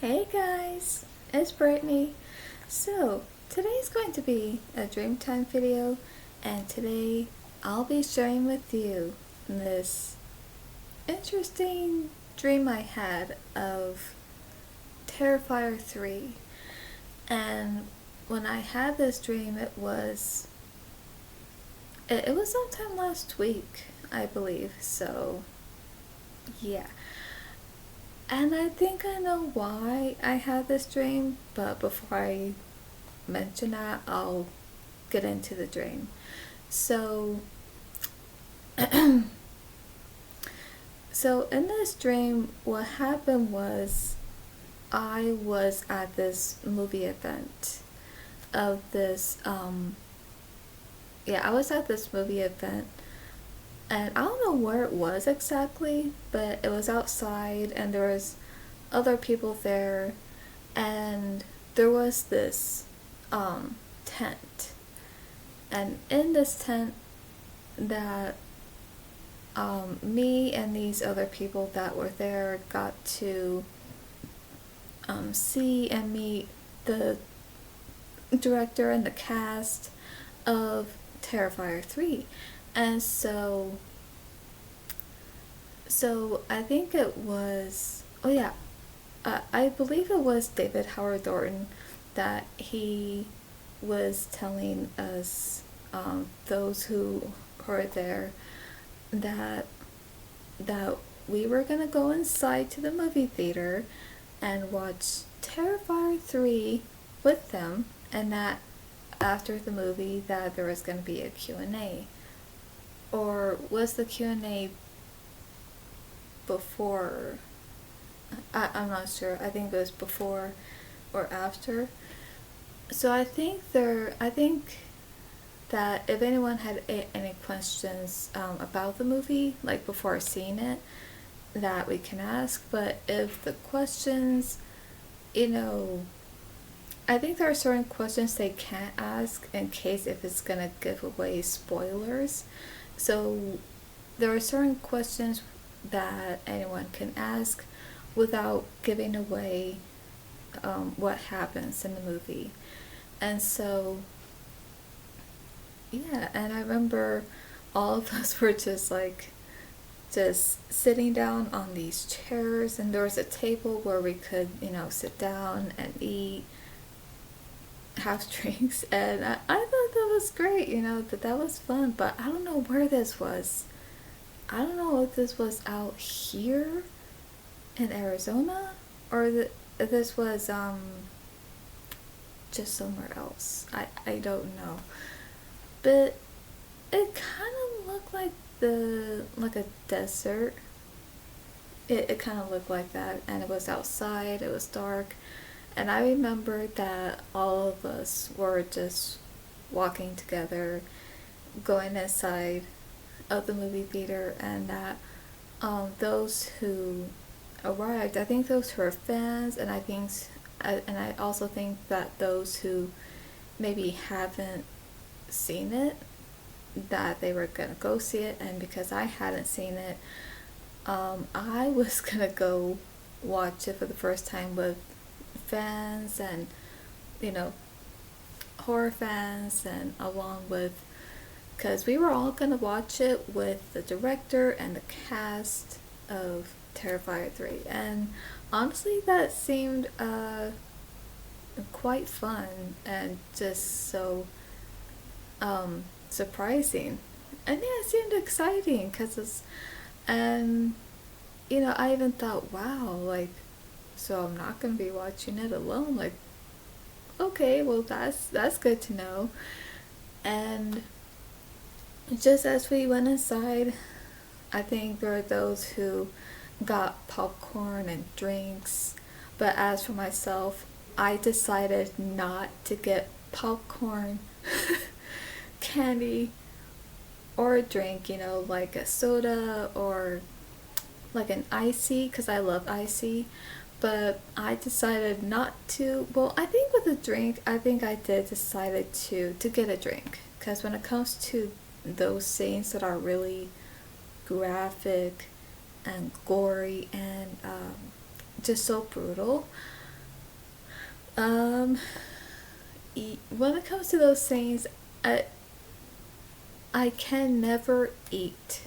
Hey guys, it's Brittany. So, today's going to be a Dreamtime video, and today I'll be sharing with you this interesting dream I had of Terrifier 3. And when I had this dream, it was sometime last week, I believe. So, yeah. And I think I know why I had this dream, but before I mention that, I'll get into the dream. So, so in this dream, what happened was I was at this movie event of this, yeah, I was at this movie event, and I don't know where it was exactly, but it was outside, and there was other people there, and there was this tent, and in this tent that me and these other people that were there got to see and meet the director and the cast of Terrifier 3. And so I think it was, oh yeah, I believe it was David Howard Thornton that he was telling us, those who were there, that that we were gonna go inside to the movie theater and watch Terrifier 3 with them, and that after the movie that there was gonna be a Q&A. Or was the Q&A before? I'm not sure. I think it was before or after. So I think that if anyone had any questions about the movie, like before seeing it, that we can ask. But if the questions, you know, I think there are certain questions they can't ask in case if it's gonna give away spoilers. So there are certain questions that anyone can ask without giving away what happens in the movie. And so, yeah, and I remember all of us were just sitting down on these chairs, and there was a table where we could, sit down and eat, have drinks, and I thought that was great, that was fun, but I don't know where this was. I don't know if this was out here in Arizona, or if this was just somewhere else. I don't know. But it kind of looked like a desert. It kind of looked like that, and it was outside, it was dark, and I remember that all of us were just walking together, going inside of the movie theater, and that those who arrived, I think those who are fans, and I also think that those who maybe haven't seen it, that they were gonna go see it, and because I hadn't seen it, I was gonna go watch it for the first time with fans and, you know, horror fans, and along with, because we were all gonna watch it with the director and the cast of Terrifier 3, and honestly, that seemed quite fun and just so surprising, and yeah, it seemed exciting because and I even thought, wow, like, so I'm not gonna be watching it alone. Like, okay, well, that's good to know. And just as we went inside, I think there were those who got popcorn and drinks, but as for myself, I decided not to get popcorn, candy, or a drink, like a soda or like an icy, because I love icy. But I decided not to. Well, I think with a drink, I think I did decided to get a drink, because when it comes to those scenes that are really graphic and gory and just so brutal, Um, when it comes to those things, I can never eat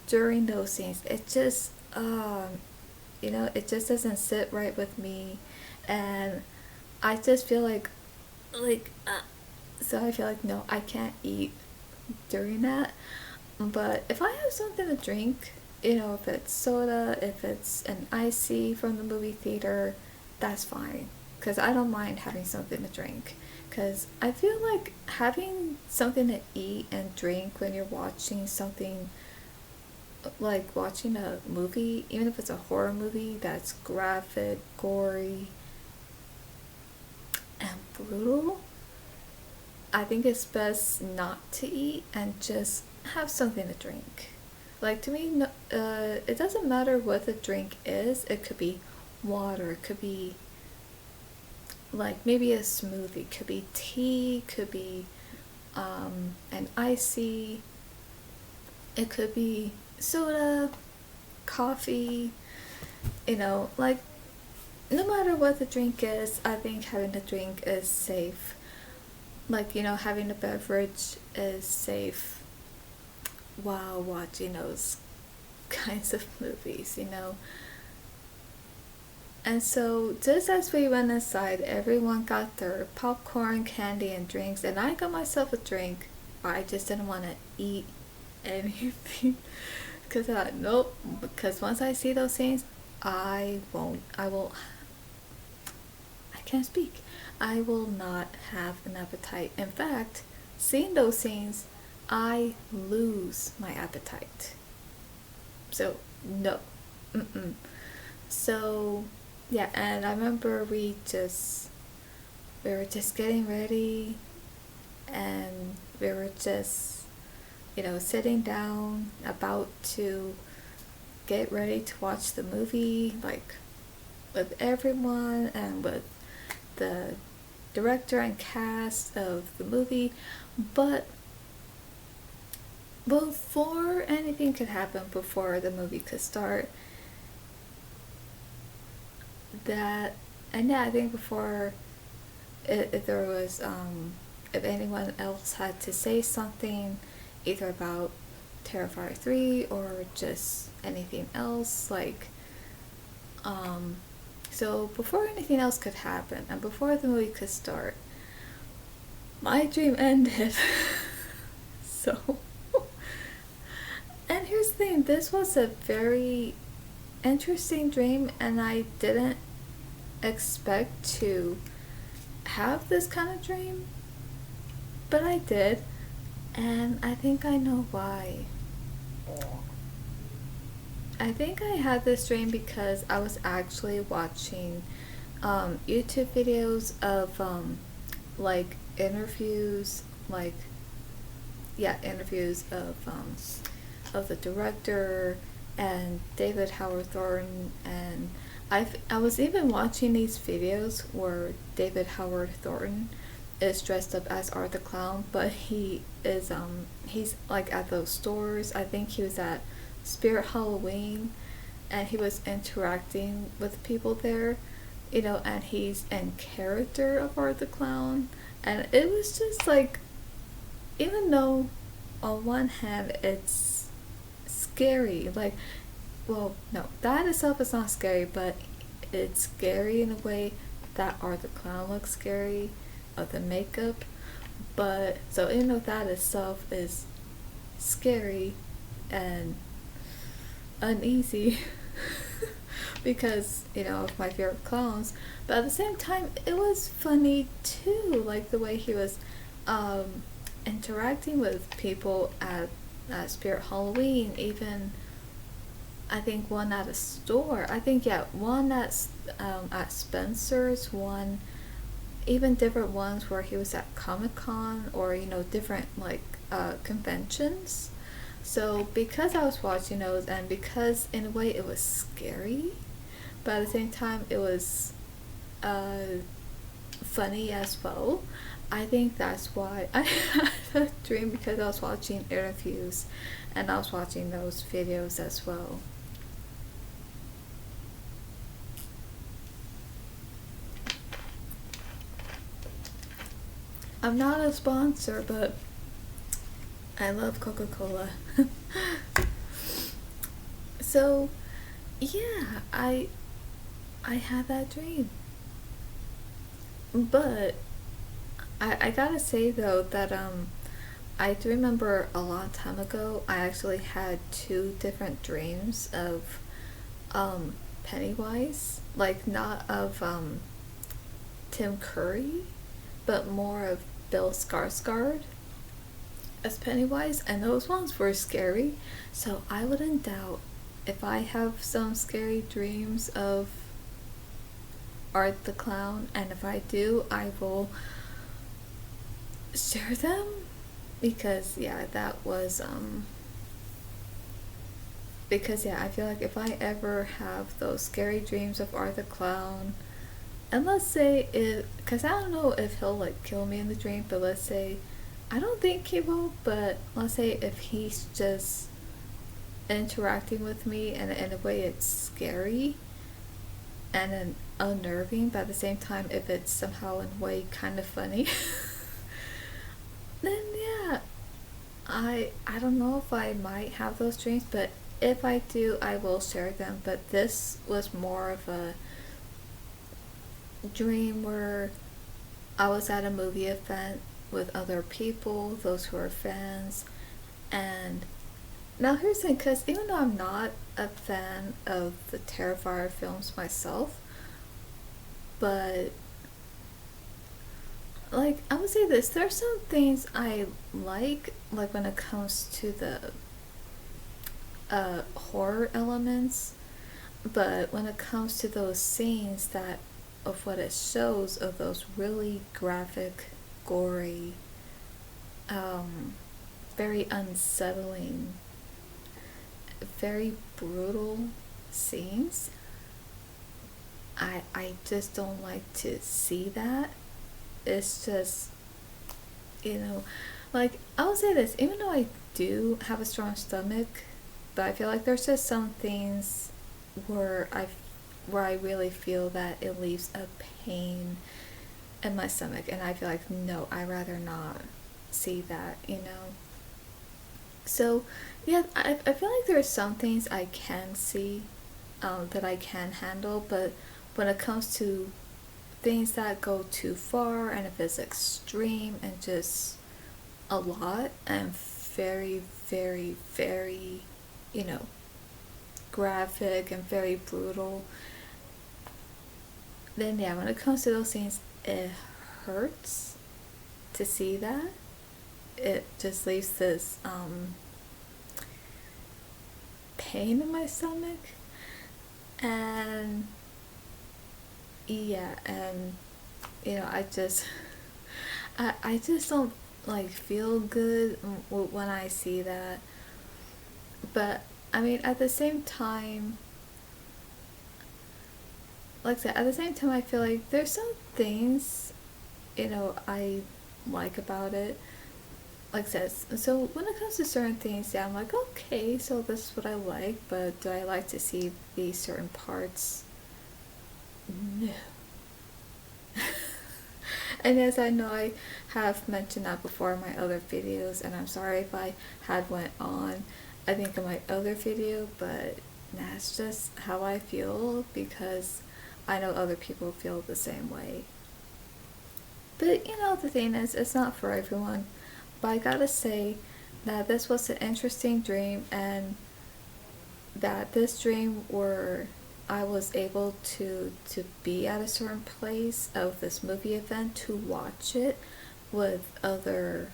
during those scenes. It just, it just doesn't sit right with me, and I just feel like, so I feel like no, I can't eat during that. But if I have something to drink, if it's soda, if it's an icy from the movie theater, that's fine. Because I don't mind having something to drink. Because I feel like having something to eat and drink when you're watching something, like watching a movie, even if it's a horror movie that's graphic, gory, and brutal, I think it's best not to eat and just have something to drink. Like to me, no, it doesn't matter what the drink is. It could be water, it could be like maybe a smoothie, could be tea, could be an icy, it could be soda, coffee, like no matter what the drink is, I think having a drink is safe. Like, having a beverage is safe while watching those kinds of movies. And so, just as we went inside, everyone got their popcorn, candy, and drinks, and I got myself a drink. I just didn't want to eat anything. Because I thought, nope, because once I see those things, I won't, I can't speak. I will not have an appetite. In fact, seeing those scenes, I lose my appetite. So, no. Mm-mm. So, yeah, and I remember we were just getting ready, and we were just, sitting down, about to get ready to watch the movie, like, with everyone and with the director and cast of the movie. But before anything could happen, before the movie could start, that, and yeah, I think before, if there was, if anyone else had to say something, either about Terrifier 3 or just anything else, like, so before anything else could happen and before the movie could start, my dream ended. So, and here's the thing, this was a very interesting dream, and I didn't expect to have this kind of dream, but I did, and I think I know why. I think I had this dream because I was actually watching YouTube videos of like interviews, like, yeah, interviews of the director and David Howard Thornton, and I was even watching these videos where David Howard Thornton is dressed up as Art the Clown, but he's like at those stores. I think he was at Spirit Halloween, and he was interacting with people there, and he's in character of Art the Clown, and it was just like, even though on one hand it's scary, like, well, no, that itself is not scary, but it's scary in a way that Art the Clown looks scary, of the makeup. But so even though that itself is scary and uneasy because of my favorite clowns, but at the same time it was funny too, like the way he was interacting with people at Spirit Halloween, even I think one at a store, I think, yeah, one at Spencer's, one, even different ones where he was at Comic-Con, or different like conventions. So because I was watching those, and because in a way it was scary, but at the same time it was funny as well, I think that's why I had a dream, because I was watching interviews and I was watching those videos as well. I'm not a sponsor, but I love Coca-Cola. So, yeah, I had that dream. But I gotta say though that I do remember a long time ago I actually had two different dreams of Pennywise, like not of Tim Curry, but more of Bill Skarsgård as Pennywise, and those ones were scary. So I wouldn't doubt if I have some scary dreams of Art the Clown, and if I do, I will share them because yeah, that was because yeah, I feel like if I ever have those scary dreams of Art the Clown, and let's say it, because I don't know if he'll like kill me in the dream, but let's say I don't think he will, but let's say if he's just interacting with me and in a way it's scary and then unnerving, but at the same time if it's somehow in a way kind of funny, then yeah, I don't know if I might have those dreams, but if I do, I will share them. But this was more of a dream where I was at a movie event with other people, those who are fans, and now here's the thing, because even though I'm not a fan of the Terrifier films myself, but like I would say this, there are some things I like when it comes to the horror elements, but when it comes to those scenes that of what it shows of those really graphic, gory, very unsettling, very brutal scenes, I just don't like to see that. It's just, you know, like I will say this, even though I do have a strong stomach, but I feel like there's just some things where I really feel that it leaves a pain in my stomach, and I feel like no, I rather not see that, you know. So yeah, I feel like there are some things I can see, that I can handle, but when it comes to things that go too far and if it's extreme and just a lot and very, very, very, you know, graphic and very brutal, then yeah, when it comes to those things, it hurts to see that. It just leaves this pain in my stomach, and yeah, and you know, I just don't like feel good when I see that. But I mean, at the same time, like I said, at the same time, I feel like there's some things, you know, I like about it. Like I said, so when it comes to certain things, yeah, I'm like, okay, so this is what I like, but do I like to see these certain parts? No. And as I know, I have mentioned that before in my other videos, and I'm sorry if I had went on, I think in my other video, but that's just how I feel because I know other people feel the same way. But you know, the thing is, it's not for everyone. But I gotta say that this was an interesting dream, and that this dream where I was able to be at a certain place of this movie event to watch it with other,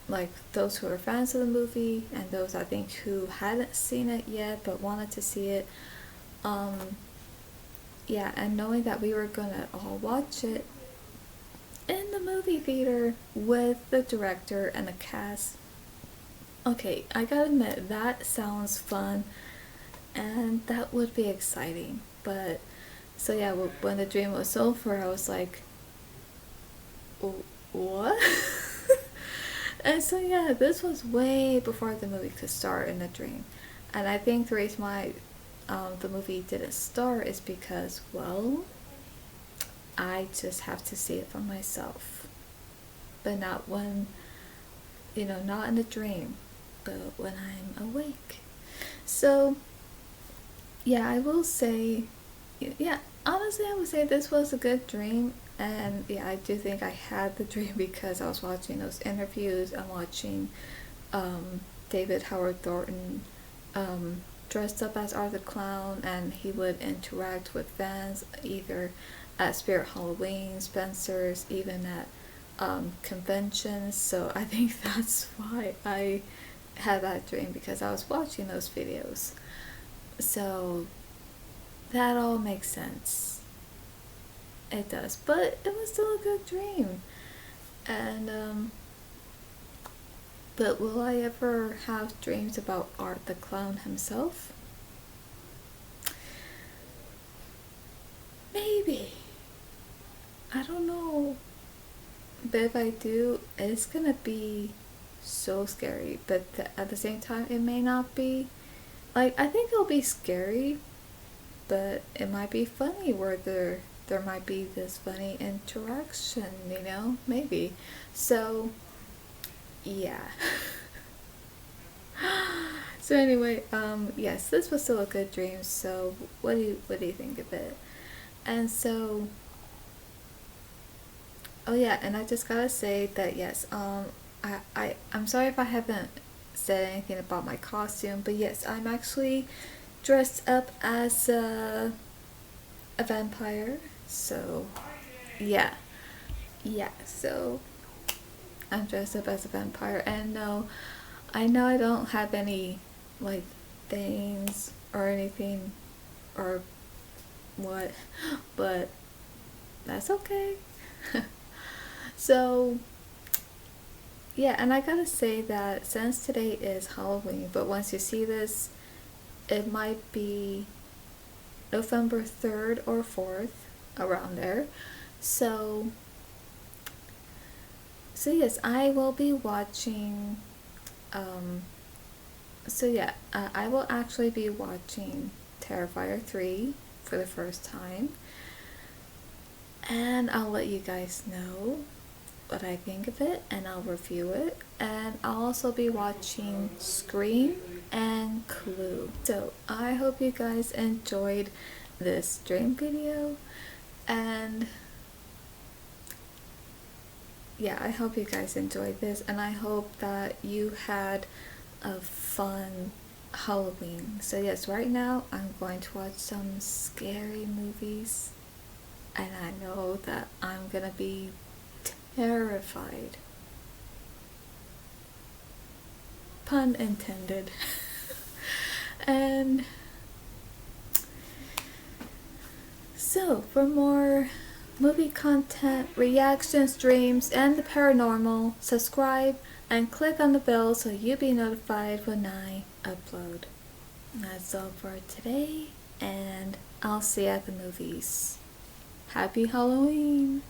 like those who are fans of the movie and those I think who hadn't seen it yet but wanted to see it. Yeah, and knowing that we were gonna all watch it in the movie theater with the director and the cast. Okay, I gotta admit, that sounds fun and that would be exciting. But so yeah, when the dream was over, I was like, what? And so yeah, this was way before the movie could start in the dream. And I think the reason why the movie didn't start is because, well, I just have to see it for myself. but not when, not in a dream, but when I'm awake. So, yeah, I will say, yeah, honestly, I would say this was a good dream. And yeah, I do think I had the dream because I was watching those interviews. I'm watching David Howard Thornton dressed up as Arthur Clown, and he would interact with fans either at Spirit Halloween, Spencer's, even at conventions. So I think that's why I had that dream, because I was watching those videos. So that all makes sense. It does, but it was still a good dream. And but will I ever have dreams about Art the Clown himself? Maybe. I don't know. But if I do, it's gonna be so scary. But at the same time, it may not be. Like, I think it'll be scary, but it might be funny, where there might be this funny interaction, maybe. So, yeah. So anyway, yes, this was still a good dream. So what do you think of it? And so, oh yeah, and I just gotta say that yes, I'm sorry if I haven't said anything about my costume, but yes, I'm actually dressed up as a vampire. So yeah, yeah. So I'm dressed up as a vampire, and no, I know I don't have any like things or anything or what, but that's okay. So yeah, and I gotta say that since today is Halloween, but once you see this, it might be November 3rd or 4th, around there. So, yes, I will be watching, um, I will actually be watching Terrifier 3 for the first time. And I'll let you guys know what I think of it, and I'll review it. And I'll also be watching Scream and Clue. So I hope you guys enjoyed this dream video, and yeah, I hope you guys enjoyed this, and I hope that you had a fun Halloween. So yes, right now I'm going to watch some scary movies, and I know that I'm gonna be terrified. Pun intended. And so, for more movie content, reactions, dreams, and the paranormal, subscribe and click on the bell so you'll be notified when I upload. That's all for today, and I'll see you at the movies. Happy Halloween!